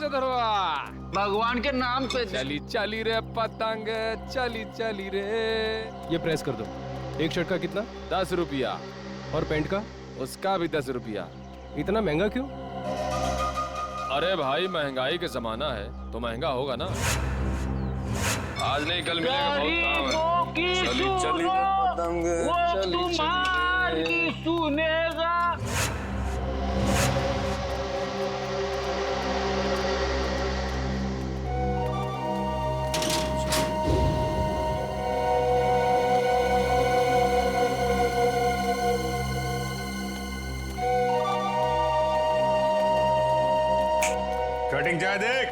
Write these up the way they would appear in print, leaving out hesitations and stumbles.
चतुरवा, भगवान के नाम पे चली चली रे पतंग, चली चली रे। ये प्रेस कर दो। एक शर्ट का कितना? 10 रुपया। और पैंट का? उसका भी 10 रुपया। इतना महंगा क्यों? अरे भाई महंगाई का जमाना है तो महंगा होगा ना। आज नहीं कल मिलेगा, बहुत काम है। चली चली पतंग, चली चली सुनेगा। कटिंग चाहे देख।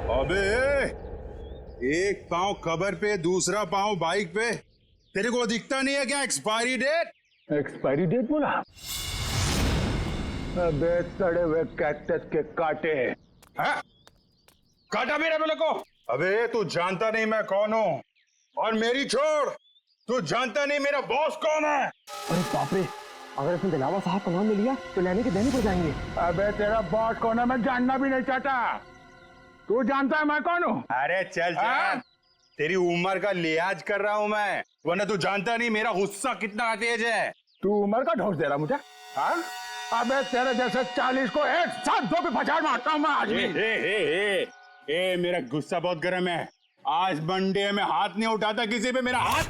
अबे एक पाँव खबर पे दूसरा पाँव बाइक पे, तेरे को दिखता नहीं है क्या एक्सपायरी डेट? एक्सपायरी डेट बोला? अबे सड़े हुए कैक्टस के कांटे। हाँ? काटा मेरे बोले को? अबे तू जानता नहीं मैं कौन हूँ, और मेरी छोड़, तू जानता नहीं मेरा बॉस कौन है। अरे बाप रे, अगर इसने दिलावर साहब का नाम ले लिया तो लेने के देने पड़ जाएंगे। अबे तेरा बॉस कौन है मैं जानना भी नहीं चाहता। तू जानता है मैं कौन हूँ? अरे चल चल, तेरी उम्र का लिहाज कर रहा हूँ मैं, वरना तू जानता नहीं मेरा गुस्सा कितना तेज है। तू उम्र का ढोस दे रहा मुझे? हाँ? अबे तेरे जैसे 40 को एक साथ दो पे पछाड़ मारता हूँ मैं आज भी। ए मेरा गुस्सा बहुत गर्म है। आज मंडे में हाथ नहीं उठाता किसी पे मेरा हाथ।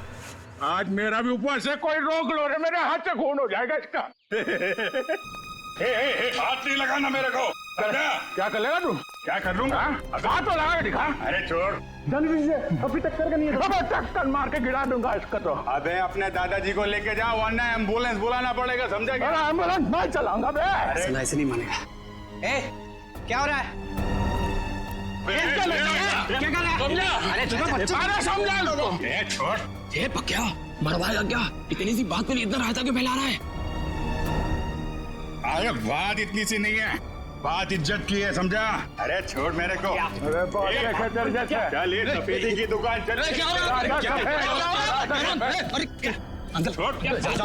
आज मेरा भी ऊपर से कोई रोक लो रे, मेरे हाथ से खून हो जाएगा इसका। हाथ नहीं लगाना मेरे को। क्या कर लेगा तू? क्या कर लूंगा? हाथ तो लगा के दिखा। अरे छोड़, जल्दी से, अभी टक्कर का नहीं है। अबे टक्कर मार के गिरा दूंगा इसका तो। अबे अपने दादाजी को लेके जाओ, वरना एम्बुलेंस बुलाना पड़ेगा, समझा क्या? अरे एम्बुलेंस मैं चलाऊंगा बे। ऐसे नहीं मानेगा। ए, क्या हो रहा है? क्या कर रहा है? अरे समझा लोगों। छोड़। ये पक्या मरवाएगा क्या? इतनी सी बात पे इतना रायता क्यों फैला रहा है? अरे बात इतनी सी नहीं है, बात इज्जत की है, समझा? अरे छोड़ मेरे को। अरे बहुत खतर जैसे। चल ये सफेदी की दुकान चल। अंकल छोड़।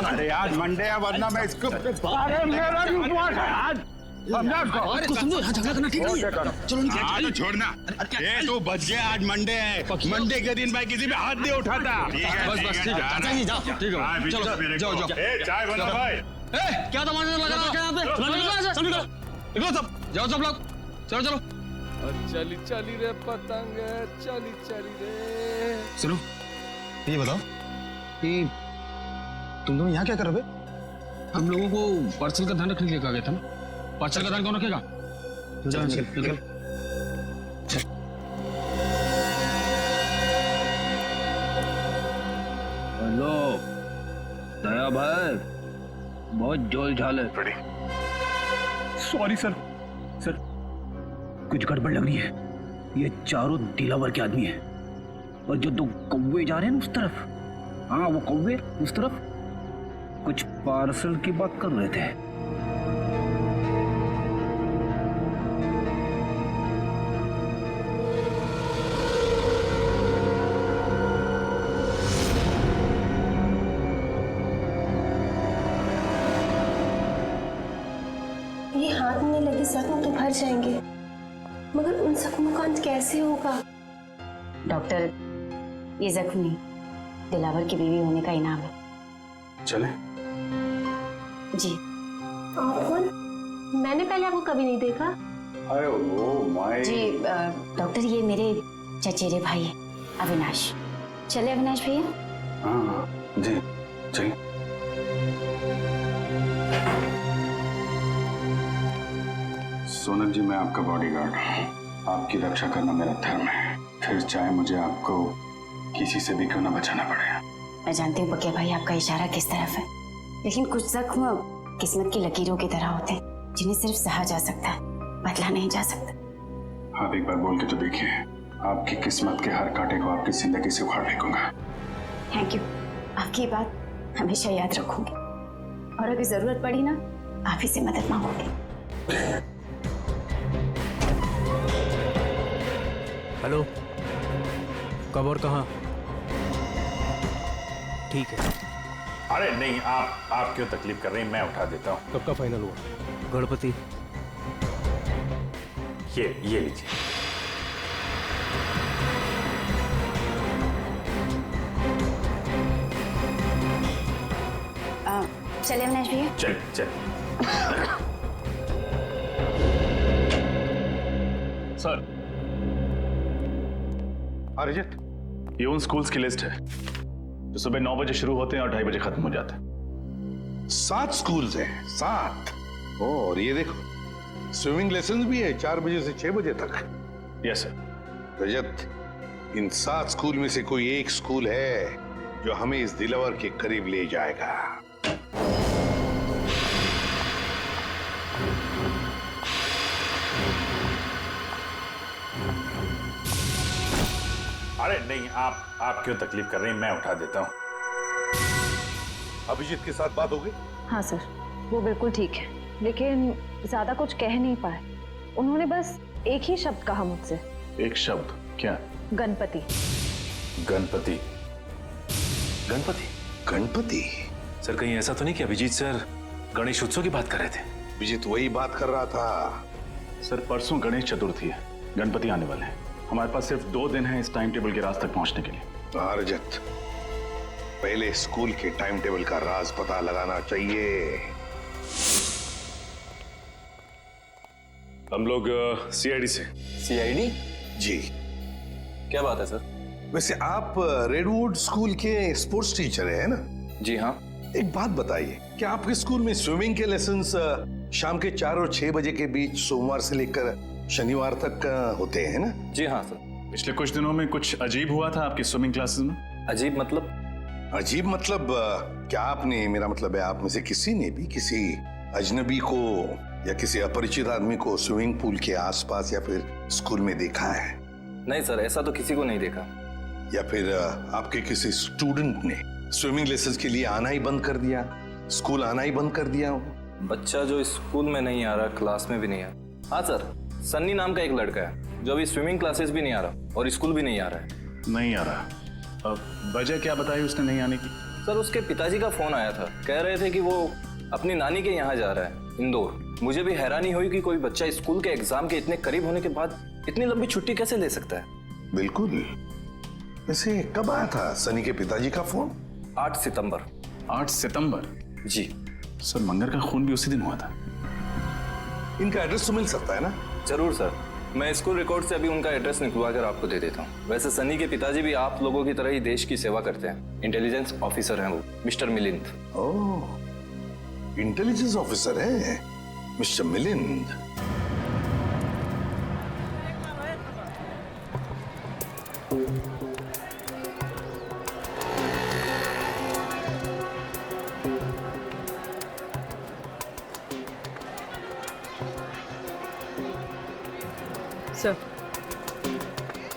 अरे आज मंडे है, वरना मैं इसको। अरे मेरा भी उपवास है आज, समझा उसको? अरे कुछ समझो, यहाँ झगड़ा करना ठीक नहीं है। चलो निकल। हाँ तो छोड़ना। ये तो बच गया, आज मंडे है, मंडे के दिन भाई किसी पे हाथ नहीं उठाता। बस बस ठीक है, चाचा जी जाओ, ठीक है, चलो जाओ जाओ। चाय बना भाई। क्या तमाशा लगा रखा है यहाँ पे? चलो निकलो, निकलो सब, जाओ सब लोग, चलो चलो। और चली चली रे पतंग, चली चली रे। सुनो, ये बताओ कि तुम दोनों यहाँ क्या कर रहे हो? हम लोगों को पार्सल का ध्यान रखने के लिए कहा गया था ना। पार्सल का ध्यान कौन रखेगा? निकल। हेलो दया भाई, बहुत जोल झाल है। Sorry sir. सर कुछ गड़बड़ लग रही है। ये चारों दिलावर के आदमी हैं, और जो दो कौवे जा रहे हैं ना उस तरफ, हाँ वो कौवे उस तरफ कुछ पार्सल की बात कर रहे थे। ये हाथ में लगे जख्म तो भर जाएंगे, मगर उन जख्मों का अंत कैसे होगा? डॉक्टर, ये जख्म नहीं, दिलावर की बीवी होने का इनाम है। चले? जी। आप कौन? मैंने पहले आपको कभी नहीं देखा। अरे ओ माय। जी डॉक्टर, ये मेरे चचेरे भाई है अविनाश। चले अविनाश भैया? हाँ जी चलिए। सोनल जी, मैं आपका बॉडीगार्ड हूँ, आपकी रक्षा करना मेरा धर्म है, फिर चाहे मुझे आपको किसी से भी क्यों ना बचाना पड़े। मैं जानती हूँ पक्के भाई आपका इशारा किस तरफ है, लेकिन कुछ जख्म किस्मत की लकीरों की तरह होते हैं जिन्हें सिर्फ सहा जा सकता है, बदला नहीं जा सकता। आप एक बार बोल के तो देखिए, आपकी किस्मत के हर कांटे को आपकी जिंदगी से उखाड़ फेंकूंगा। थैंक यू, आपकी बात हमेशा याद रखूंगी, और अगर जरूरत पड़ी ना आप ही से मदद मांगूंगी। हेलो, कब और कहाँ? ठीक है। अरे नहीं, आप क्यों तकलीफ कर रही हैं, मैं उठा देता हूँ। कब का फाइनल हुआ? गणपति। ये लीजिए। चलिए अविनाश भैया। चल। सर, अरिजीत, ये उन स्कूल्स की लिस्ट है जो सुबह 9 बजे शुरू होते हैं और 2:30 बजे खत्म हो जाते हैं। 7 स्कूल्स हैं, 7। और ये देखो, स्विमिंग लेसन भी है 4 बजे से 6 बजे तक। Yes sir. रजत, इन 7 स्कूल में से कोई एक स्कूल है जो हमें इस दिलावर के करीब ले जाएगा। अरे नहीं, आप क्यों तकलीफ कर रही हैं, मैं उठा देता हूँ। अभिजीत के साथ बात हो गई? हाँ सर, वो बिल्कुल ठीक है, लेकिन ज्यादा कुछ कह नहीं पाए। उन्होंने बस एक ही शब्द कहा मुझसे। एक शब्द? क्या? गणपति। गणपति? गणपति? सर, कहीं ऐसा तो नहीं कि अभिजीत सर गणेश उत्सव की बात कर रहे थे? अभिजीत वही बात कर रहा था। सर, परसों गणेश चतुर्थी है, गणपति आने वाले हैं। हमारे पास सिर्फ 2 दिन है इस टाइम टेबल के राज तक पहुंचने के लिए। रजत, पहले स्कूल के टाइम टेबल का राज पता लगाना चाहिए। हम लोग सीआईडी से। सीआईडी? जी। क्या बात है सर? वैसे आप रेडवुड स्कूल के स्पोर्ट्स टीचर हैं ना? जी हाँ। एक बात बताइए, क्या आपके स्कूल में स्विमिंग के लेसन्स शाम के 4 और 6 बजे के बीच सोमवार से लेकर शनिवार तक होते हैं ना? जी हाँ सर। पिछले कुछ दिनों में कुछ अजीब हुआ था आपकी स्विमिंग क्लासेस में? अजीब मतलब? अजीब मतलब क्या आपने, मेरा मतलब है आप में से किसी ने भी किसी अजनबी को या किसी अपरिचित आदमी को स्विमिंग पूल के आसपास या फिर स्कूल में देखा है? नहीं सर, ऐसा तो किसी को नहीं देखा। या फिर आपके किसी स्टूडेंट ने स्विमिंग लेसन्स के लिए आना ही बंद कर दिया, स्कूल आना ही बंद कर दिया हो? बच्चा जो स्कूल में नहीं आ रहा, क्लास में भी नहीं आ रहा। हाँ सर, सन्नी नाम का एक लड़का है जो अभी स्विमिंग क्लासेस भी नहीं आ रहा और स्कूल भी नहीं आ रहा है। नहीं आ रहा? अब वजह क्या बताई उसने नहीं आने की? सर, उसके पिताजी का फोन आया था, कह रहे थे कि वो अपनी नानी के यहाँ जा रहा है, इंदौर। मुझे भी हैरानी हुई कि कोई बच्चा स्कूल के एग्जाम के इतने करीब होने के बाद इतनी लंबी छुट्टी कैसे ले सकता है। बिल्कुल। वैसे कब आया था सनी के पिताजी का फोन? 8 सितंबर। 8 सितंबर? जी सर, मंगर का खून भी उसी दिन हुआ था। इनका एड्रेस तो मिल सकता है ना? जरूर सर, मैं स्कूल रिकॉर्ड से अभी उनका एड्रेस निकलवा कर आपको दे देता हूँ। वैसे सनी के पिताजी भी आप लोगों की तरह ही देश की सेवा करते हैं, इंटेलिजेंस ऑफिसर हैं वो, मिस्टर मिलिंद। ओह, इंटेलिजेंस ऑफिसर है मिस्टर मिलिंद।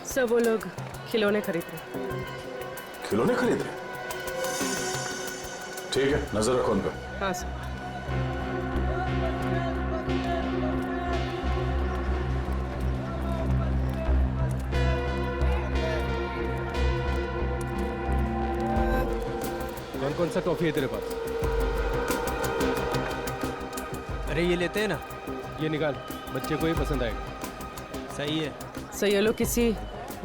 सर वो लोग खिलौने खरीद रहे। खिलौने खरीद रहे? ठीक है, नजर रखो उन पर। हाँ सर। कौन सा टॉफी है तेरे पास? अरे ये लेते हैं ना। ये निकाल, बच्चे को ही पसंद आएगा। सही है। सर, ये लोग किसी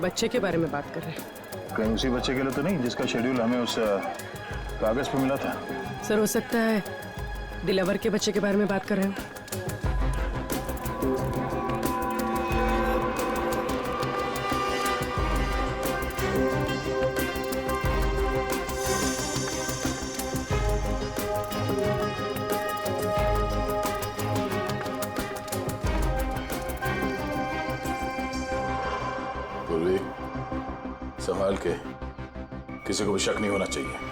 बच्चे के बारे में बात कर रहे हैं। कहीं उसी बच्चे के लिए तो नहीं जिसका शेड्यूल हमें उस कागज पर मिला था? सर, हो सकता है दिलावर के बच्चे के बारे में बात कर रहे हो। संभाल के, किसी को भी शक नहीं होना चाहिए।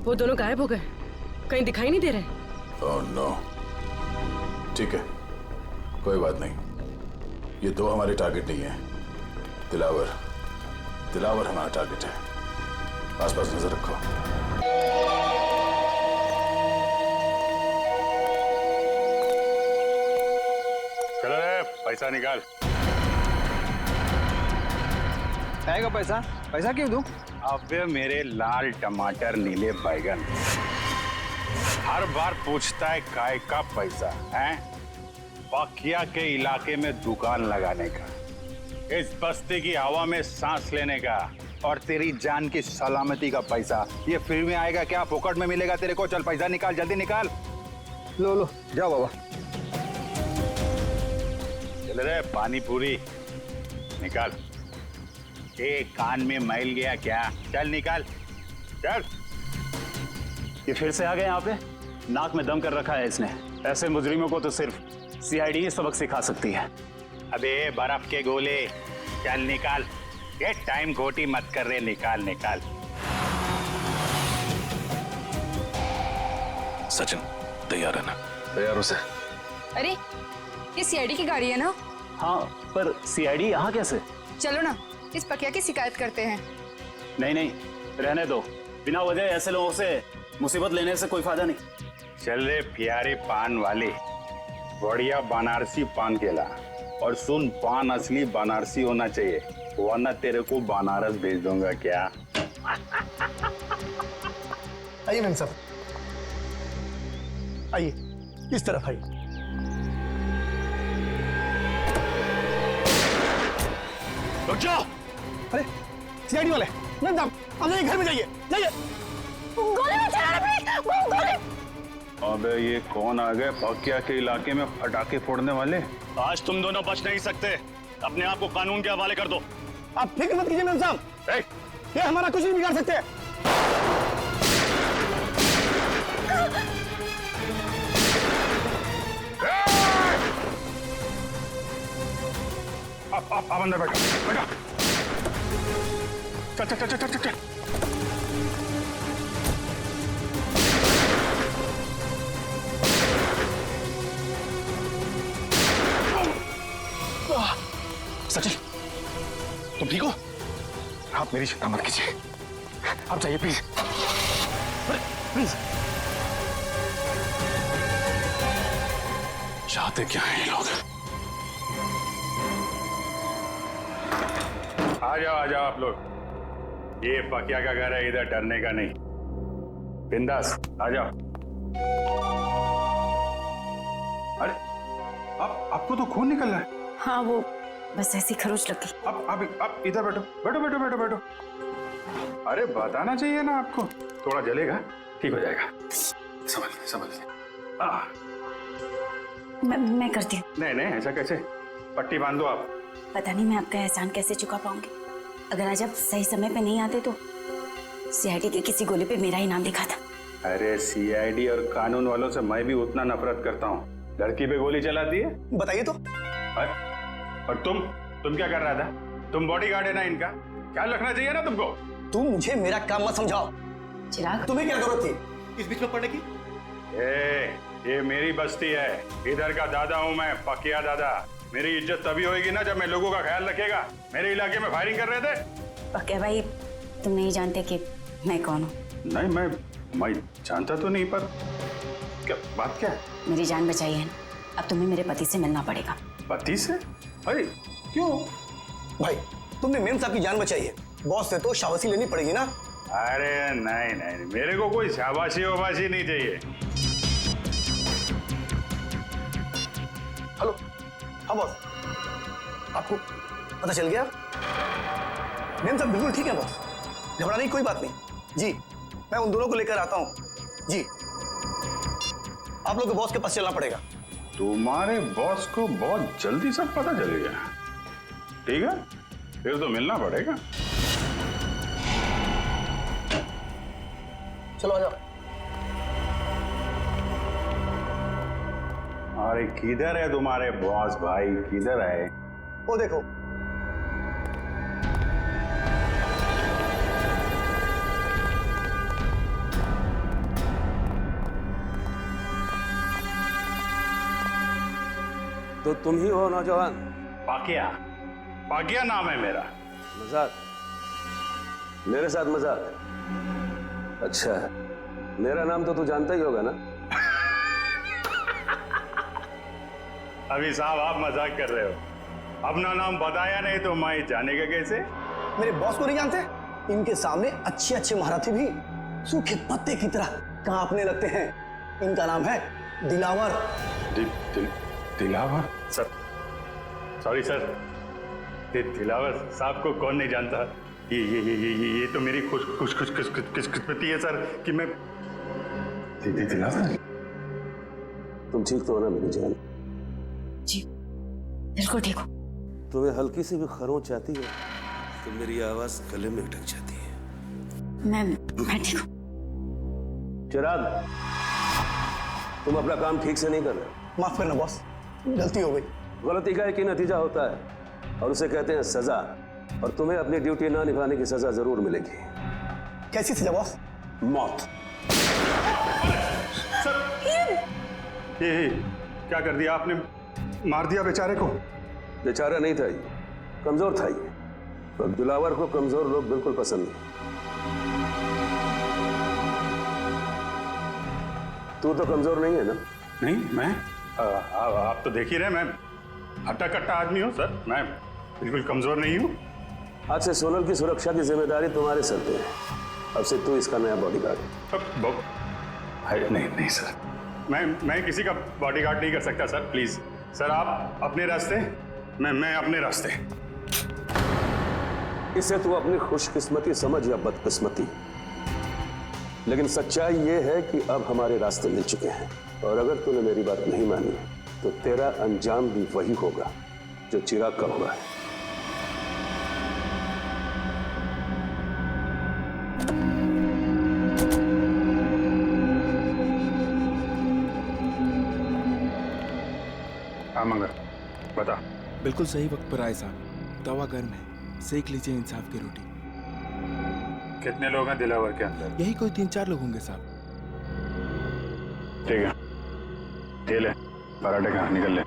वो दोनों गायब हो गए, कहीं दिखाई नहीं दे रहे। Oh no. ठीक है, कोई बात नहीं। ये दो हमारे टारगेट नहीं है। दिलावर हमारा टारगेट है। आसपास नजर रखो। चलो रे, पैसा निकाल। आएगा पैसा? पैसा क्यों दूं? अबे मेरे लाल टमाटर नीले बैगन, हर बार पूछता है काय का पैसा है? पकिया के इलाके में दुकान लगाने का, इस बस्ती की हवा में सांस लेने का, और तेरी जान की सलामती का पैसा ये फ्री में आएगा क्या? फोकट में मिलेगा तेरे को? चल पैसा निकाल, जल्दी निकाल। लो लो जाओ बाबा। चल रे, पानी पूरी निकाल। कान में मैल गया क्या? चल निकाल, चल। ये फिर से आ गए यहाँ पे? नाक में दम कर रखा है इसने। ऐसे मुजरिमों को तो सिर्फ सीआईडी ही सबक सिखा सकती है। अबे बर्फ के गोले, चल निकाल। ये टाइम खोटी मत कर रहे, निकाल निकाल। सचिन तैयार है ना? तैयार हो सर। अरे ये सीआईडी की गाड़ी है ना? हाँ, पर सीआईडी यहाँ कैसे? चलो ना, इस पकिया की शिकायत करते हैं। नहीं नहीं, रहने दो। बिना वजह ऐसे लोगों से मुसीबत लेने से कोई फायदा नहीं। चल रे प्यारे पान वाले, बढ़िया बनारसी पान केला। और सुन, पान असली बनारसी होना चाहिए, वरना तेरे को बनारस भेज दूंगा क्या? आइए मैम साहब, आइए इस तरफ आइए। रुक जाओ। अरे सीआईडी वाले, मैम साहब आप जाइए, घर में जाइए, जाइए। गोली में चला रहे, गोली। अबे ये कौन आ गए पकिया के इलाके में पटाखे फोड़ने वाले? आज तुम दोनों बच नहीं सकते। अपने आप को कानून के हवाले कर दो। आप फिक्र मत कीजिए मैम साहब, ये हमारा कुछ नहीं बिगाड़ सकते। आप अंदर बैठो, बैठो। चल चल चल चल चल चल। सचिन, तुम ठीक हो? आप मेरी चिंता मत कीजिए, आप जाइए प्लीज, प्लीज। चाहते क्या हैं ये लोग? आ जाओ आप लोग। ये पकिया का घर है, इधर डरने का नहीं। बिंदास आ जाओ। अरे आपको तो खून निकल रहा है। हाँ, वो बस ऐसी खरोच लग गई। आप इधर बैठो, बैठो बैठो बैठो बैठो। अरे बताना चाहिए ना आपको, थोड़ा जलेगा, ठीक हो जाएगा। संभल संभल। मैं करती हूँ। नहीं ऐसा कैसे? पट्टी बांध दो आप। पता नहीं मैं आपका एहसान कैसे चुका पाऊंगी। अगर आज आप सही समय पे नहीं आते तो सीआईडी के किसी गोले पे मेरा ही नाम लिखा था। अरे सीआईडी और कानून वालों से मैं भी उतना नफरत करता हूँ। लड़की पे गोली चलाती है, बताइए तो। और तुम क्या कर रहा था? तुम बॉडीगार्ड है ना इनका, ख्याल रखना चाहिए ना तुमको। तुम मुझे मेरा काम मत समझाओ। चिराग, तुम्हें क्या जरूरत थी इस बीच में पड़ने की? ये मेरी बस्ती है, इधर का दादा हूँ मैं, पकिया दादा। मेरी इज्जत तभी होगी ना जब मैं लोगों का ख्याल रखेगा। मेरे इलाके में फायरिंग कर रहे थे। पकिया भाई, तुम नहीं जानते कि मैं कौन हूँ? नहीं, मैं जानता तो नहीं, पर क्या बात क्या है? मेरी जान बचाई है ना, अब तुम्हें मेरे पति से मिलना पड़ेगा। पति से? अरे क्यों? भाई तुमने मेम साहब की जान बचाई है, बॉस से तो शाबाशी लेनी पड़ेगी ना। अरे नहीं, मेरे को कोई शाबाशी वाबाशी नहीं चाहिए। हेलो, हाँ बॉस, आपको पता चल गया? मेम साहब बिल्कुल ठीक है बॉस, घबराने की कोई बात नहीं। जी मैं उन दोनों को लेकर आता हूँ। जी आप लोग को बॉस के पास चलना पड़ेगा। तुम्हारे बॉस को बहुत जल्दी सब पता चलेगा। ठीक है, फिर तो मिलना पड़ेगा। चलो आ जाओ। अरे किधर है तुम्हारे बॉस भाई, किधर है? वो देखो। तो तुम ही हो नौजवान? पाकिया, पाकिया नाम है मेरा। मजाक? मेरे साथ मजाक? अच्छा, मेरा नाम तो तू जानता ही होगा ना? अभी साहब आप मजाक कर रहे हो, अपना नाम बताया नहीं तो मैं जानेगा कैसे? मेरे बॉस को नहीं जानते? इनके सामने अच्छे अच्छे महारथी भी सूखे पत्ते की तरह कांपने लगते हैं। इनका नाम है Dilawar. Dilawar? Sir, sorry sir, Dilawar साहब को कौन नहीं जानता? ये तो मेरी खुशकिस्मती है सर कि मैं दिलावर। तुम ठीक तो हो ना मेरी जान? जी बिल्कुल ठीक हो। तुम्हें हल्की सी भी खरोंच आती है तो मेरी आवाज गले में अटक जाती है। मैं ठीक हूँ। चिराग, तुम अपना काम ठीक से नहीं कर रहे। माफ करना बॉस, गलती हो गई। गलती का एक ही नतीजा होता है और उसे कहते हैं सजा, और तुम्हें अपनी ड्यूटी ना निभाने की सजा जरूर मिलेगी। कैसी सजा बॉस? मौत। सर, ये क्या कर दिया आपने? मार दिया बेचारे को? बेचारा नहीं था ये, कमजोर था ये, और दिलावर को कमजोर लोग बिल्कुल पसंद नहीं। तू तो कमजोर नहीं है ना? नहीं, मैं आप तो देख ही रहे, मैं हट्टा कट्टा आदमी हूँ सर, मैं बिल्कुल कमजोर नहीं हूँ। आज से सोनल की सुरक्षा की जिम्मेदारी तुम्हारे सर पे है। अब से तू इसका नया बॉडीगार्ड है। नहीं सर, मैं किसी का बॉडीगार्ड नहीं कर सकता सर, प्लीज सर, आप अपने रास्ते, मैं अपने रास्ते। इसे तू अपनी खुशकिस्मती समझ या बदकिस्मती, लेकिन सच्चाई ये है कि अब हमारे रास्ते मिल चुके हैं, और अगर तूने मेरी बात नहीं मानी तो तेरा अंजाम भी वही होगा जो चिराग का हुआ है। हाँ मंगर, बता। बिल्कुल सही वक्त पर आए साहब, तवा गर्म है, सेक लीजिए इंसाफ की रोटी। कितने लोग हैं दिलावर के अंदर? यही कोई 3-4 लोग होंगे साहब। ठीक है, ये ले पराठे खा, निकल ले।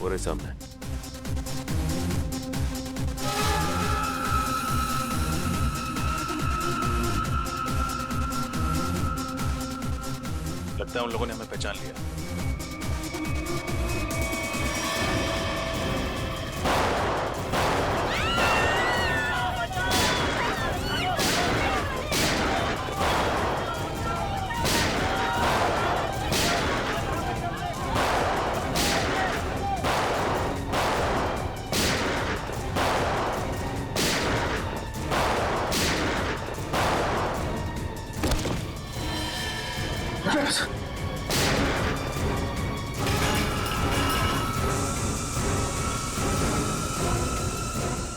पूरे सामने। लगता है उन लोगों ने हमें पहचान लिया।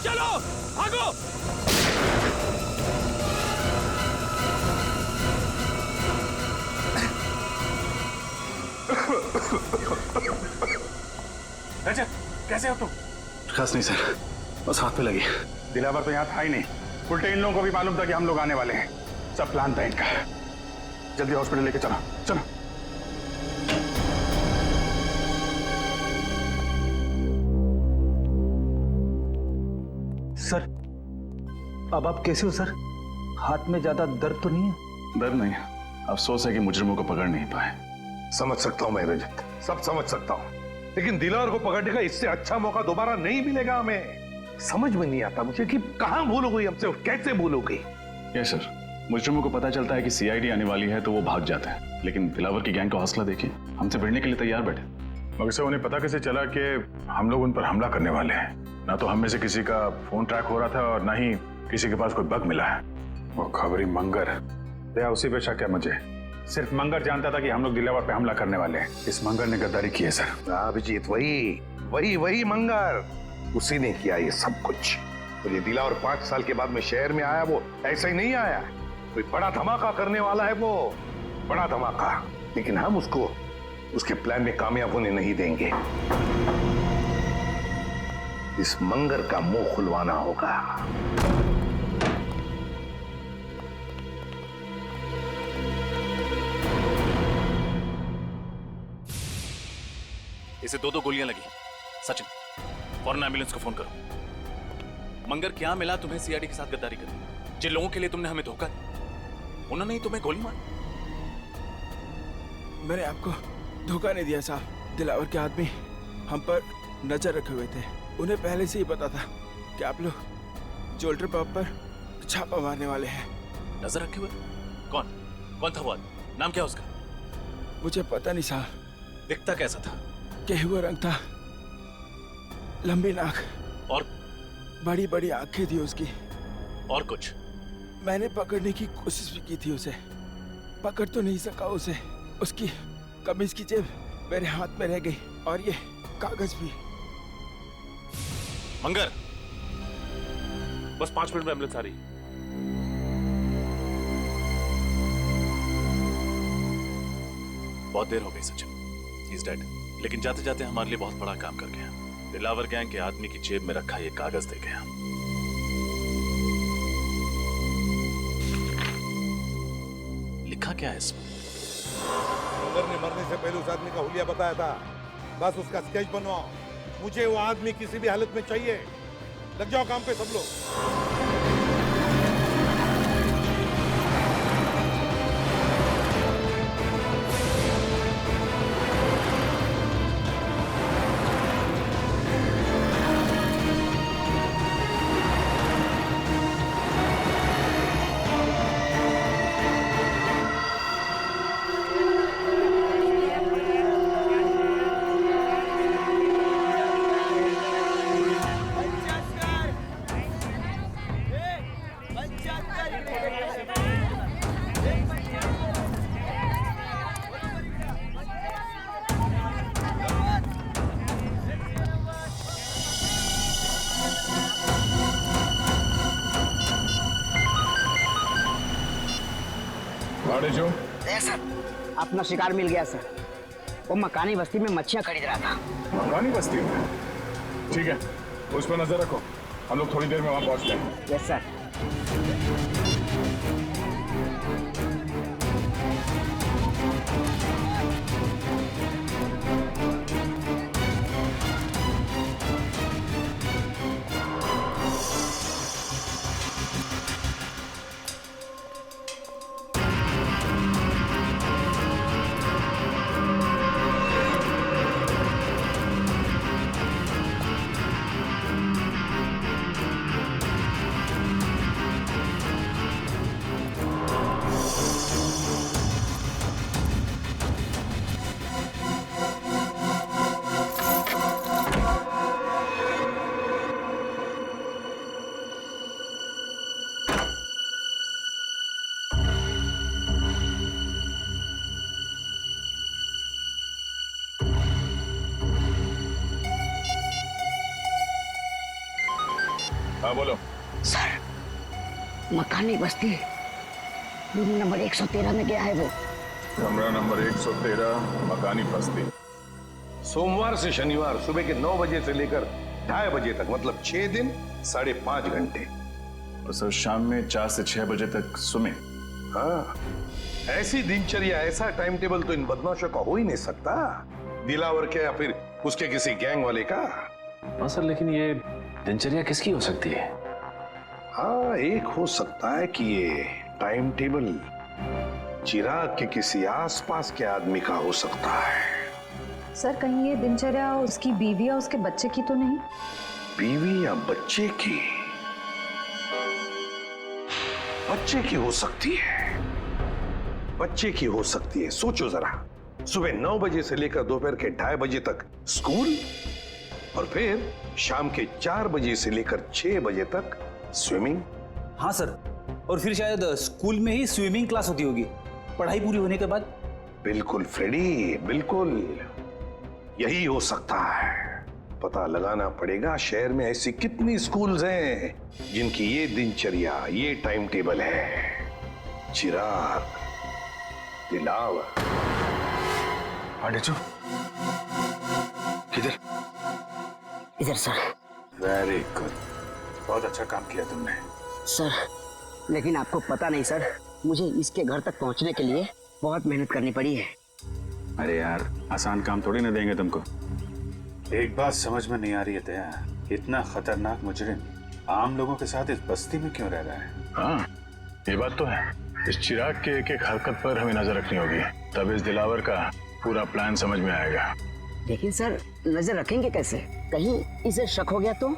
चलो भागो। अच्छा, कैसे हो तुम? खास नहीं सर, बस हाथ पे लगी। दिलावर तो यहाँ था ही नहीं, उल्टे इन लोगों को भी मालूम था कि हम लोग आने वाले हैं। सब प्लान था इनका। जल्दी हॉस्पिटल लेके चलो, चलो। सर, अब आप कैसे हो सर? हाथ में ज्यादा दर्द तो नहीं है? दर्द नहीं, अफसोस है कि मुजरिमों को पकड़ नहीं पाए। समझ सकता हूं मैं रजत, सब समझ सकता हूं, लेकिन दिलावर को पकड़ने का इससे अच्छा मौका दोबारा नहीं मिलेगा हमें। समझ में नहीं आता मुझे कि कहां भूल हो गई हमसे और कैसे भूल हो गई। यस सर, मुजरिमों को पता चलता है कि सीआईडी आने वाली है तो वो भाग जाते हैं, लेकिन दिलावर की गैंग का हौसला देखिए, हमसे भिड़ने के लिए तैयार बैठे। मगर से उन्हें पता कैसे चला कि हम लोग उन पर हमला करने वाले हैं? ना तो हम में से किसी का फोन ट्रैक हो रहा था और ना ही किसी के पास कोई बग मिला है। वो खबरी मंगर, दया उसी पे शक है मुझे। सिर्फ मंगर जानता था कि हम लोग दिलावर पे हमला करने वाले हैं। इस मंगर ने गद्दारी की है सर। अभिजीत, वही मंगर, उसी ने किया ये सब कुछ। और ये दिलावर 5 साल के बाद में शहर में आया, वो ऐसा ही नहीं आया, कोई बड़ा धमाका करने वाला है, वो बड़ा धमाका। लेकिन हम उसको उसके प्लान में कामयाब होने नहीं देंगे। इस मंगर का मुंह खुलवाना होगा। इसे 2 गोलियां लगी। सचिन, फौरन एम्बुलेंस को फोन करो। मंगर, क्या मिला तुम्हें सीआईडी के साथ गद्दारी करके? जिन लोगों के लिए तुमने हमें धोखा दिया, उन्होंने ही तुम्हें गोली मारी। मैंने आपको धोखा नहीं दिया साहब। दिलावर के आदमी हम पर नजर रखे हुए थे। उन्हें पहले से ही पता था कि आप लोग जोल्टर पब पर छापा मारने वाले हैं। नजर रखे हुए? कौन था वो आदमी? नाम क्या उसका? मुझे पता नहीं साहब। दिखता कैसा था? गेहुआ रंग था, लंबी नाक और बड़ी बड़ी आंखें थी उसकी। और कुछ? मैंने पकड़ने की कोशिश भी की थी उसे, पकड़ तो नहीं सका उसे। उसकी कमीज की जेब मेरे हाथ में रह गई और ये कागज भी। मंगर, बस 5 मिनट में एम्बुलेंस आ रही। बहुत देर हो गई सचिन, ही इज डेड। लेकिन जाते जाते हमारे लिए बहुत बड़ा काम कर गया। दिलावर गैंग के आदमी की जेब में रखा ये कागज दे गया। लिखा क्या है इसमें? मंगर ने मरने से पहले उस आदमी का हुलिया बताया था। बस उसका स्केच बनवाओ। मुझे वो आदमी किसी भी हालत में चाहिए। लग जाओ काम पे सब लोग। सर, अपना शिकार मिल गया सर। वो मकानी बस्ती में मच्छियां खरीद रहा था। मकानी बस्ती में? ठीक है, उस पर नजर रखो। हम लोग थोड़ी देर में वहां पहुंचते हैं। Yes sir. हाँ बोलो। सर, मकानी बस्ती रूम नंबर 113 में गया है वो। कमरा नंबर 113, मकानी बस्ती। सोमवार से शनिवार सुबह के 9 बजे से लेकर 2:30 बजे तक, मतलब 6 दिन 5.5 घंटे। और सर शाम में 4 से 6 बजे तक स्विमिंग। हाँ, ऐसी दिनचर्या, ऐसा टाइम टेबल तो इन बदमाशों का हो ही नहीं सकता। दिलावर के या फिर उसके किसी गैंग वाले का। हाँ सर, लेकिन ये दिनचर्या किसकी हो सकती है? हाँ, एक हो सकता है कि ये टाइम टेबल चिराग के किसी आसपास के आदमी का हो सकता है। सर, कहीं ये दिनचर्या उसकी बीवी या उसके बच्चे की तो नहीं? बीवी या बच्चे की? बच्चे की हो सकती है, बच्चे की हो सकती है। सोचो जरा, सुबह 9 बजे से लेकर दोपहर के 2:30 बजे तक स्कूल और फिर शाम के 4 बजे से लेकर 6 बजे तक स्विमिंग। हाँ सर, और फिर शायद स्कूल में ही स्विमिंग क्लास होती होगी पढ़ाई पूरी होने के बाद। बिल्कुल फ्रेडी, बिल्कुल यही हो सकता है। पता लगाना पड़ेगा शहर में ऐसी कितनी स्कूल्स हैं जिनकी ये दिनचर्या, ये टाइम टेबल है। चिराग, दिलावर, आडेचो किधर? इधर सर। वेरी गुड, बहुत अच्छा काम किया तुमने सर। लेकिन आपको पता नहीं सर, मुझे इसके घर तक पहुंचने के लिए बहुत मेहनत करनी पड़ी है। अरे यार, आसान काम थोड़ी ना देंगे तुमको। एक बात समझ में नहीं आ रही है दया, इतना खतरनाक मुजरिम आम लोगों के साथ इस बस्ती में क्यों रह रहा है? हाँ, ये बात तो है। इस चिराग के एक एक हरकत पर हमें नजर रखनी होगी, तब इस दिलावर का पूरा प्लान समझ में आएगा। लेकिन सर, नजर रखेंगे कैसे? कहीं इसे शक हो गया तो?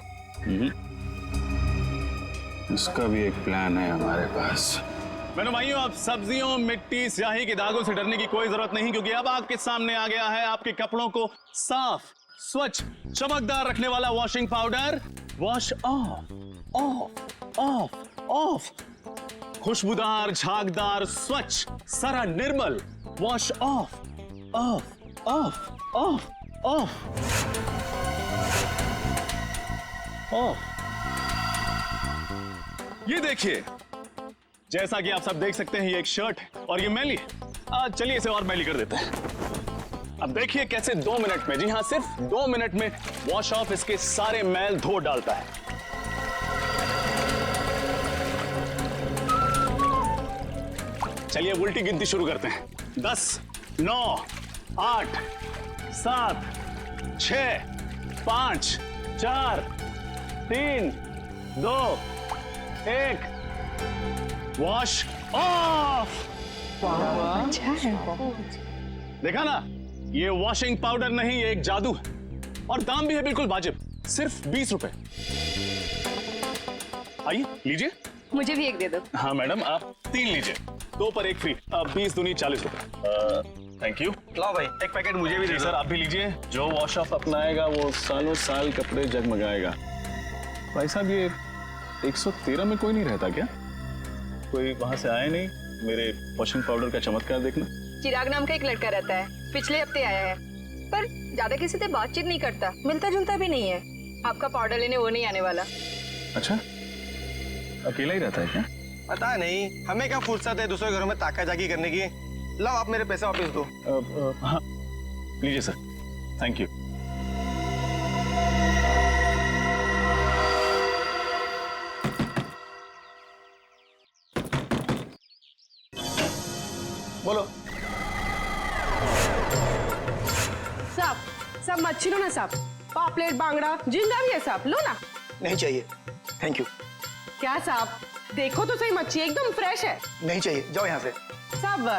इसका भी एक प्लान है हमारे पास। मेरे भाइयों, अब सब्जियों, मिट्टी, स्याही के दागों से डरने की कोई जरूरत नहीं, क्योंकि अब आपके सामने आ गया है आपके कपड़ों को साफ, स्वच्छ, चमकदार रखने वाला washing powder. Wash off, off, off, off. खुशबूदार, झागदार, स्वच्छ, सारा निर्मल। Wash off, off, off, off, off, off. ये देखिए, जैसा कि आप सब देख सकते हैं, ये एक शर्ट है और ये मैली है। चलिए इसे और मैली कर देते हैं। अब देखिए कैसे 2 मिनट में, जी हाँ सिर्फ 2 मिनट में वॉश ऑफ इसके सारे मैल धो डालता है। चलिए उल्टी गिनती शुरू करते हैं। 10, 9, 8, 7, 6, 5, 4, 3, 2, 1। Wash off. देखा ना, ये वॉशिंग पाउडर नहीं, ये एक जादू है और दाम भी है बिल्कुल वाजिब, सिर्फ 20 रुपए। आइए लीजिए। मुझे भी एक दे दो। हाँ मैडम, आप 3 लीजिए, 2 पर 1 फ्री। 20 दूनी 40 रुपए। Thank you. लाओ भाई, एक पैकेट मुझे भी दे दो। सर आप भी लीजिए। जो वॉश ऑफ अपनाएगा वो सालों साल कपड़े जगमगाएगा। भाई साहब, ये 113 में कोई नहीं रहता क्या? कोई वहां से आया नहीं मेरे वॉशिंग पाउडर का चमत्कार देखना? चिराग नाम का एक लड़का रहता है, पिछले हफ्ते आया है, पर ज्यादा किसी से बातचीत नहीं करता, मिलता जुलता भी नहीं है। आपका पाउडर लेने वो नहीं आने वाला। अच्छा, अकेला ही रहता है क्या? पता नहीं, हमें क्या फुर्सत है दूसरे घरों में ताका जाकी करने की। लाओ आप मेरे पैसे वापस दो। हाँ लीजिए सर, थैंक यू। बोलो। साहब, सब मच्छी लो ना साहब। पापलेट, बांगड़ा, झींगा भी है साहब, लो ना। नहीं चाहिए, थैंक यू। क्या साहब, देखो तो सही, मच्छी एकदम फ्रेश है। नहीं चाहिए, जाओ यहाँ से। साहब,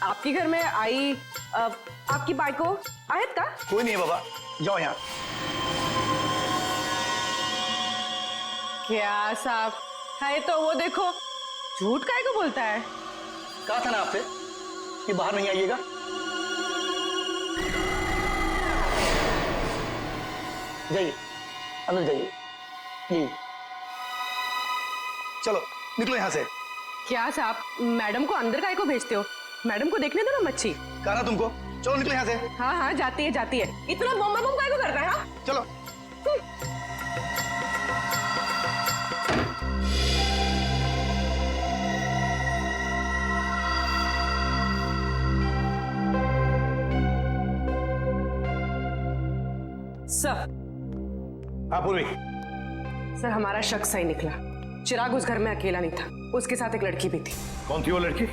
आपके घर में आई आपकी बाइको आयत का? कोई नहीं है बाबा, जाओ यहाँ। क्या साहब है तो वो देखो, झूठ काहे को बोलता है? कहा था ना आपसे कि बाहर नहीं आइएगा। जाइए, अंदर जाइए। प्लीज चलो निकलो यहाँ से। क्या साहब, मैडम को अंदर काहे को भेजते हो? मैडम को देखने दो ना मच्छी। कहा ना तुमको, चलो निकलो यहाँ से। हाँ हाँ, जाती है जाती है। इतना बम बम काहे को करता है? हाँ चलो। सर। हाँ पूर्वी। सर, हमारा शक सही निकला। चिराग उस घर में अकेला नहीं था, उसके साथ एक लड़की भी थी। कौन थी वो लड़की?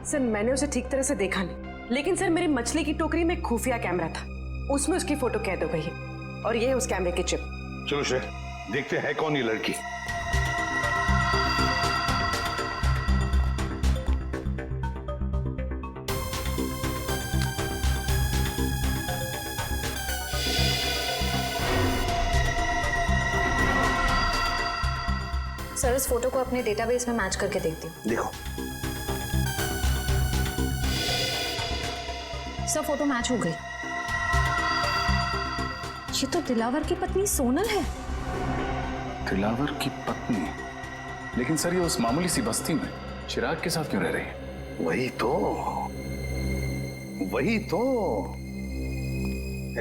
सर, मैंने उसे ठीक तरह से देखा नहीं, लेकिन सर मेरी मछली की टोकरी में खुफिया कैमरा था, उसमें उसकी फोटो कैद हो गई है और ये है उस कैमरे की चिप। चलो श्रेय, देखते हैं कौन ये लड़की। सर, इस फोटो को अपने डेटाबेस में मैच करके देखती हूँ। देखो। सब फोटो मैच हो गई। ये तो दिलावर की पत्नी सोनल है। दिलावर की पत्नी? लेकिन सर ये उस मामूली सी बस्ती में चिराग के साथ क्यों रह रही है? वही तो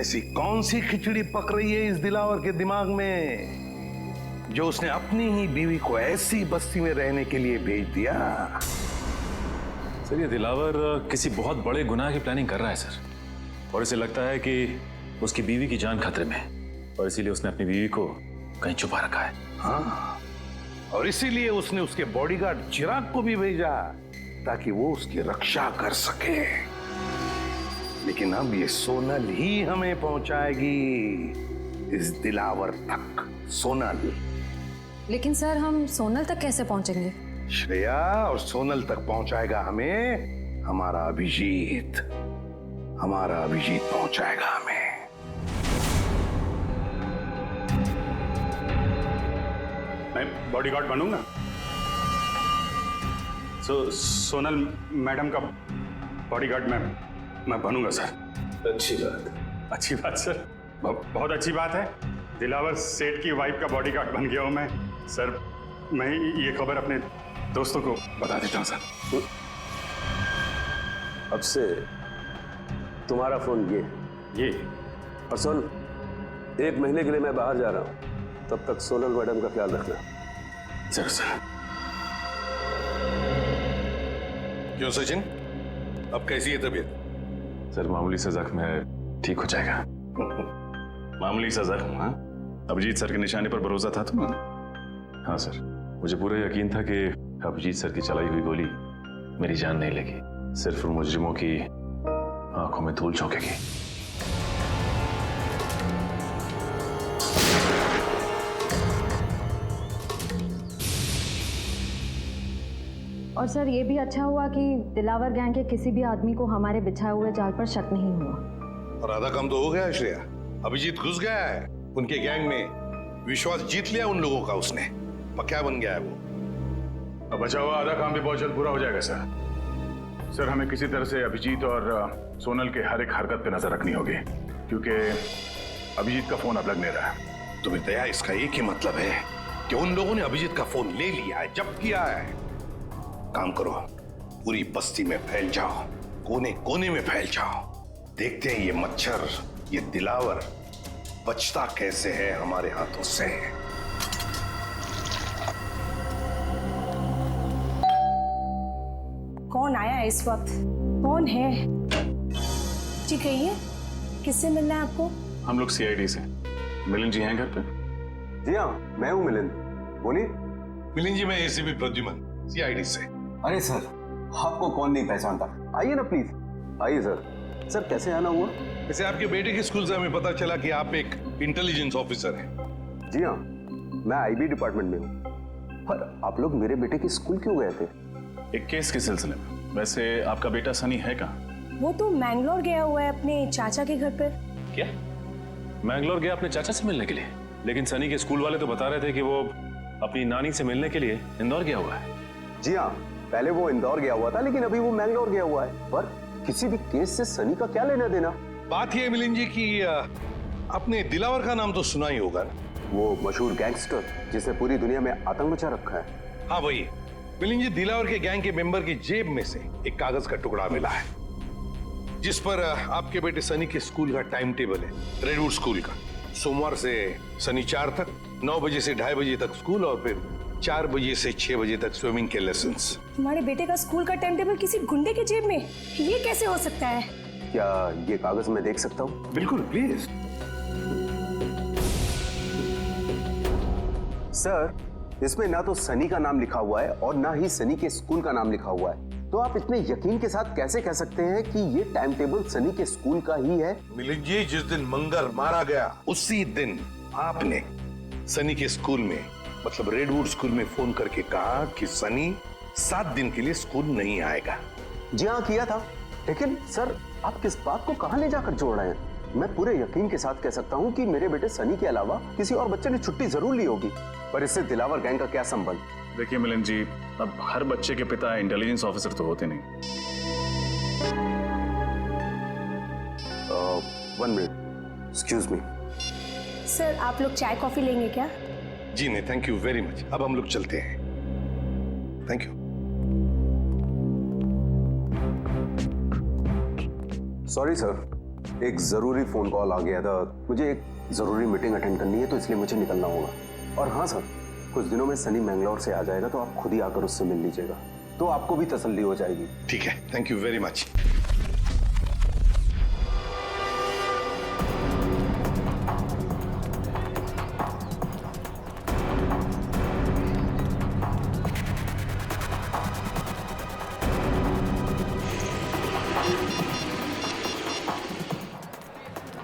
ऐसी कौन सी खिचड़ी पक रही है इस दिलावर के दिमाग में जो उसने अपनी ही बीवी को ऐसी बस्ती में रहने के लिए भेज दिया। सर ये दिलावर किसी बहुत बड़े गुनाह की प्लानिंग कर रहा है सर, और इसे लगता है कि उसकी बीवी की जान खतरे में है और इसीलिए उसने अपनी बीवी को कहीं छुपा रखा है। हाँ, और इसीलिए उसने उसके बॉडीगार्ड चिराग को भी भेजा ताकि वो उसकी रक्षा कर सके। लेकिन अब ये सोनल ही हमें पहुंचाएगी इस दिलावर तक। सोनल। लेकिन सर हम सोनल तक कैसे पहुंचेंगे? श्रेया, और सोनल तक पहुंचाएगा हमें हमारा अभिजीत। हमारा अभिजीत पहुंचाएगा हमें। मैं बॉडीगार्ड बनूंगा। सोनल मैडम का बॉडीगार्ड मैं बनूंगा सर। अच्छी बात सर, बहुत अच्छी बात है। दिलावर सेठ की वाइफ का बॉडीगार्ड बन गया हूं मैं सर। मैं ये खबर अपने दोस्तों को बता देता हूं सर। अब से तुम्हारा फोन ये और सुन, 1 महीने के लिए मैं बाहर जा रहा हूं, तब तक सोनल मैडम का ख्याल रखना। जरूर सर। क्यों सचिन, अब कैसी है तबीयत? सर मामूली सा जख्म है, ठीक हो जाएगा। मामूली सा जख्म? हाँ, अभिजीत सर के निशाने पर भरोसा था तुम्हें? हाँ सर, मुझे पूरा यकीन था कि अभिजीत सर की चलाई हुई गोली मेरी जान नहीं लेगी, सिर्फ उन मुजरिमों की आंखों में धूल झोंकेगी। और सर ये भी अच्छा हुआ कि दिलावर गैंग के किसी भी आदमी को हमारे बिछाए हुए जाल पर शक नहीं हुआ। और आधा काम तो हो गया है श्रेया। अभिजीत घुस गया है उनके गैंग में, विश्वास जीत लिया उन लोगों का उसने। पक्का बन गया है वो। अब बचा हुआ आधा काम भी बहुत जल्द पूरा हो जाएगा सर। सर हमें किसी तरह से अभिजीत और सोनल के हर एक हरकत पे नजर रखनी होगी, क्योंकि अभिजीत का फोन अब लग नहीं रहा है। तुम्हें दया, इसका एक ही मतलब है कि उन लोगों ने अभिजीत का फोन ले लिया है, जब्त किया है। काम करो, पूरी बस्ती में फैल जाओ, कोने कोने में फैल जाओ। देखते हैं ये मच्छर, ये दिलावर बचता कैसे है हमारे हाथों से। कौन आया है इस वक्त? कौन है? जी कहिए, किससे मिलना है आपको? हम लोग सीआईडी से। मिलिंद जी हैं घर पे? जी हाँ, मैं हूँ मिलिंद, बोलिए। मिलिंद जी, मैं एसीपी प्रद्युमन, सीआईडी से। अरे सर, आपको कौन नहीं पहचानता, आइए ना प्लीज। आइए सर। सर कैसे आना हुआ? वैसे आपके बेटे के स्कूल से हमें पता चला कि आप एक इंटेलिजेंस ऑफिसर हैं। जी हाँ, मैं आईबी डिपार्टमेंट में हूँ। पर आप लोग मेरे बेटे के स्कूल क्यों गए थे? एक केस के सिलसिले में। वैसे आपका बेटा सनी है कहाँ? वो तो मैंगलोर गया हुआ है अपने चाचा के घर पे। क्या? मैंगलोर गया अपने चाचा से मिलने के लिए? लेकिन सनी के स्कूल वाले तो बता रहे थे कि वो अपनी नानी से मिलने के लिए इंदौर गया हुआ है। जी हाँ, पहले वो इंदौर गया हुआ था, लेकिन अभी वो मैंगलोर गया हुआ है। पर किसी भी केस से सनी का क्या लेना देना? बात ये मिलिंद जी की आपने दिलावर का नाम तो सुना ही होगा ना? वो मशहूर गैंगस्टर जिसने पूरी दुनिया में आतंक मचा रखा है। हाँ वही। मिलिंद जी, दिलावर के गैंग के मेंबर की जेब में से एक कागज का टुकड़ा मिला है जिस पर आपके बेटे सनी के स्कूल का टाइम टेबल है, रेडवुड स्कूल का। सोमवार से शनिवार तक 9 बजे से 2:30 बजे तक स्कूल और फिर 4 बजे से 6 बजे तक स्विमिंग के लेसन्स। तुम्हारे बेटे का स्कूल का टाइम टेबल किसी गुंडे के जेब में? ये कैसे हो सकता है? क्या ये कागज मैं देख सकता हूँ? बिल्कुल, प्लीज। सर, इसमें ना तो सनी का नाम लिखा हुआ है और ना ही सनी के स्कूल का नाम लिखा हुआ है। तो आप इतने यकीन के साथ कैसे कह सकते हैं कि ये टाइम टेबल सनी के स्कूल का ही है? मिलिंद जी, जिस दिन मंगर मारा गया उसी दिन आपने सनी के स्कूल में, मतलब रेडवुड स्कूल में फोन करके कहा कि सनी 7 दिन के लिए स्कूल नहीं आएगा। जी हाँ, किया था। लेकिन सर, आप किस बात को कहां ले जाकर जोड़ रहे हैं? मैं पूरे यकीन के साथ कह सकता हूं कि मेरे बेटे सनी के अलावा किसी और बच्चे ने छुट्टी जरूर ली होगी। पर इससे दिलावर गैंग का क्या संबंध? देखिए मिलिंद जी, अब हर बच्चे के पिता इंटेलिजेंस ऑफिसर तो होते नहीं। 1 मिनट, एक्सक्यूज मी। सर आप लोग चाय कॉफी लेंगे क्या? जी नहीं, थैंक यू वेरी मच। अब हम लोग चलते हैं। Thank you. सॉरी सर, एक जरूरी फोन कॉल आ गया था। मुझे एक जरूरी मीटिंग अटेंड करनी है, तो इसलिए मुझे निकलना होगा। और हाँ सर, कुछ दिनों में सनी मैंगलोर से आ जाएगा, तो आप खुद ही आकर उससे मिल लीजिएगा, तो आपको भी तसल्ली हो जाएगी। ठीक है, थैंक यू वेरी मच।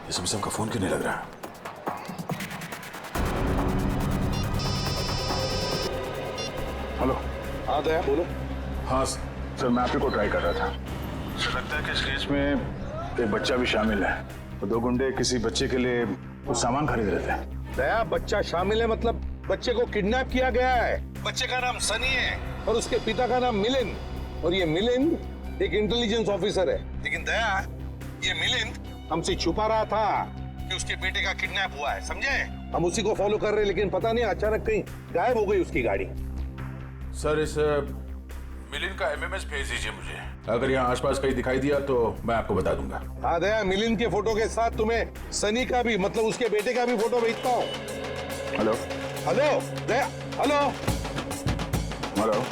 इसमें सबका फोन क्यों नहीं लग रहा? हेलो। हाँ दया, बोलो। हाँ सर, मैं आप ही को ट्राई कर रहा था। सर लगता है कि इस केस में एक बच्चा भी शामिल है। तो 2 गुंडे किसी बच्चे के लिए कुछ सामान खरीद रहे थे। दया, बच्चा शामिल है मतलब बच्चे को किडनैप किया गया है। बच्चे का नाम सनी है और उसके पिता का नाम मिलिंद, और ये मिलिंद एक इंटेलिजेंस ऑफिसर है। लेकिन दया, ये मिलिंद हमसे छुपा रहा था कि उसके बेटे का किडनैप हुआ है, समझे? हम उसी को फॉलो कर रहे हैं, लेकिन पता नहीं अचानक कहीं गायब हो गई उसकी गाड़ी। सर इस मिलिंद का एमएमएस भेज दीजिए मुझे। अगर यहाँ आसपास कहीं दिखाई दिया तो मैं आपको बता दूंगा। हाँ दया, मिलिंद के फोटो के साथ तुम्हें सनी का भी, मतलब उसके बेटे का भी फोटो भेजता हूँ। हेलो हेलो दया, हेलो हेलो।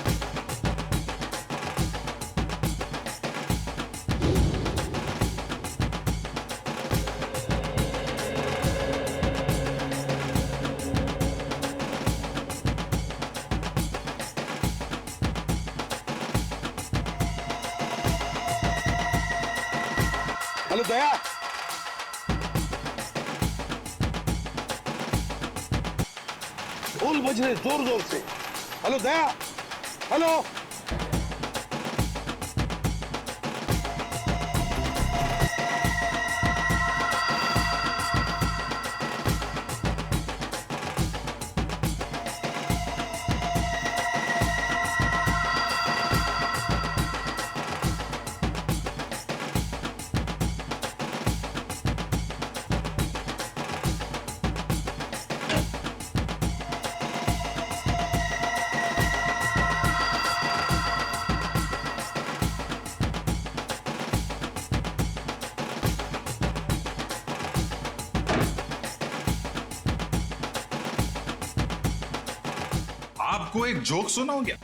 हेलो दया, ढोल बज रहे जोर जोर से। हेलो दया, हेलो। आपको एक जोक सुनाओ क्या?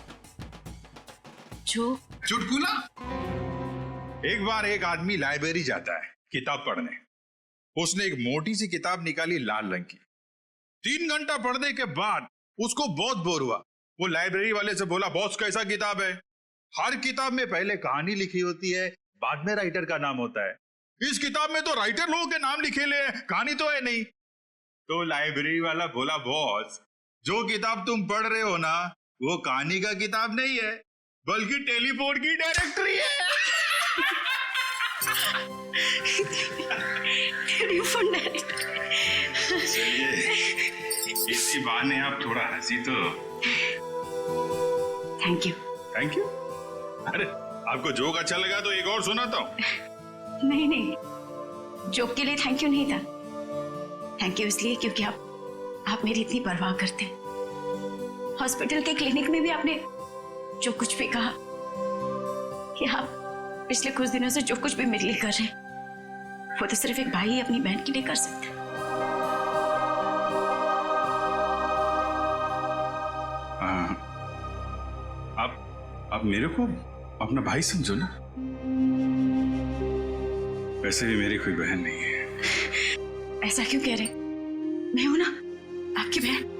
जोक? चुटकुला। एक बार एक आदमी लाइब्रेरी जाता है किताब पढ़ने। उसने एक मोटी सी किताब निकाली लाल रंग की। 3 घंटा पढ़ने के बाद उसको बहुत बोर हुआ। वो लाइब्रेरी वाले से बोला, बॉस कैसा किताब है? हर किताब में पहले कहानी लिखी होती है, बाद में राइटर का नाम होता है। इस किताब में तो राइटर लोगों के नाम लिखे ले, कहानी तो है नहीं। तो लाइब्रेरी वाला बोला, बॉस जो किताब तुम पढ़ रहे हो ना, वो कहानी का किताब नहीं है, बल्कि टेलीफोन की डायरेक्टरी है। Telephone directory. चलिए, इसी बहाने आप थोड़ा हंसी तो। Thank you. Thank you? अरे आपको जोक अच्छा लगा तो एक और सुनाता हूँ। नहीं नहीं, जोक के लिए थैंक यू नहीं था। थैंक यू इसलिए क्योंकि आप मेरी इतनी परवाह करते हैं। हॉस्पिटल के क्लिनिक में भी आपने जो कुछ भी कहा कि आप पिछले कुछ दिनों से जो कुछ भी मेरे लिए कर रहे हैं, वो तो सिर्फ एक भाई अपनी बहन के लिए कर सकता है। आप मेरे को अपना भाई समझो ना। वैसे भी मेरी कोई बहन नहीं है। ऐसा क्यों कह रहे? मैं हूं ना आपकी बहन।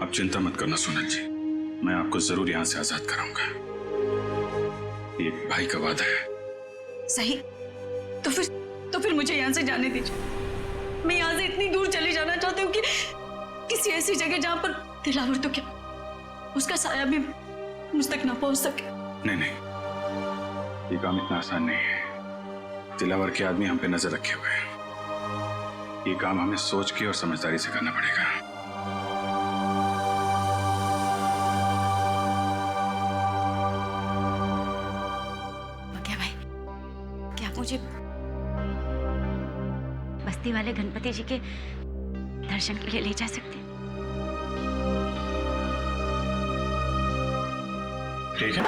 आप चिंता मत करना सोनल जी, मैं आपको जरूर यहां से आजाद कराऊंगा। ये भाई का वादा है। सही, तो फिर मुझे यहाँ से जाने दीजिए। मैं यहाँ से इतनी दूर चली जाना चाहती हूँ कि किसी ऐसी जगह जहाँ पर दिलावर तो क्या, उसका साया भी मुझ तक ना पहुंच सके। नहीं, ये काम इतना आसान नहीं है। दिलावर के आदमी हम पे नजर रखे हुए हैं। ये काम हमें सोच के और समझदारी से करना पड़ेगा। आकृति वाले गणपति जी के दर्शन के लिए ले जा सकते हैं। ठीक है।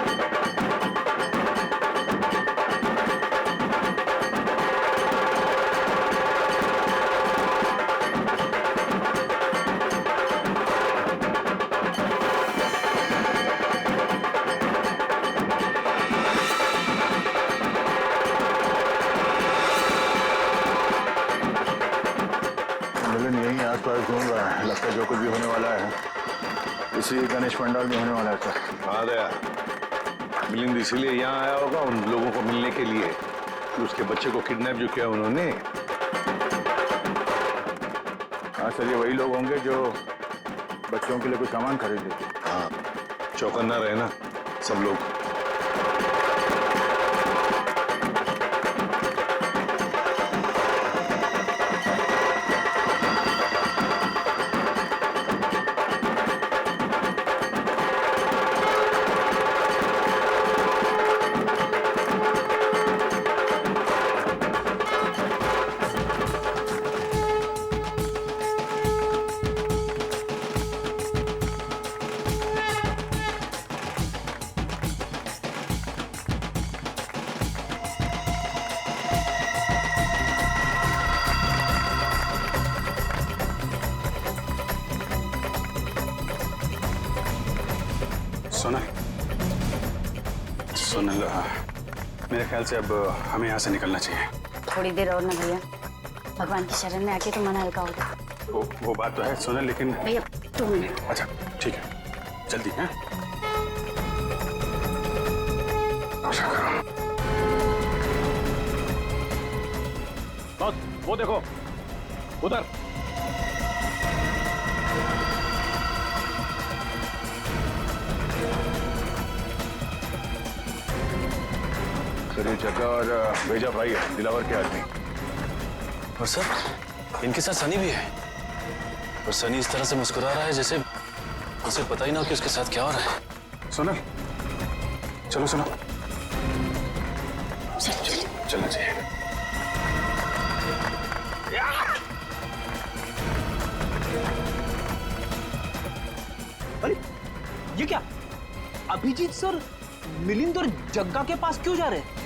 मिलन यहीं आसपास घूम रहा है, लगता है जो कुछ भी होने वाला है इसी गणेश पंडाल में होने वाला है सर। आ गया मिलिंद इसीलिए यहाँ आया होगा उन लोगों को मिलने के लिए कि उसके बच्चे को किडनैप जो किया उन्होंने। हाँ सर, ये वही लोग होंगे जो बच्चों के लिए कुछ सामान खरीदे। हाँ, चौकन्ना रहे ना सब लोग। सोनल, मेरे ख्याल से अब हमें यहाँ से निकलना चाहिए। थोड़ी देर और ना भैया, भगवान की शरण में आके तो मन हल्का होगा। वो बात तो है सोनल, लेकिन भैया 2 मिनट। अच्छा ठीक है, जल्दी है। बस वो देखो उधर। सर ये जग्गा और भेजा भाई है, दिलावर के आदमी। और सर इनके साथ सनी भी है, और सनी इस तरह से मुस्कुरा रहा है जैसे उसे पता ही ना हो कि उसके साथ क्या हो रहा है। सोनल चलो सुनो, चलना चाहिए। अरे ये क्या, अभिजीत सर मिलिंद और जग्गा के पास क्यों जा रहे हैं?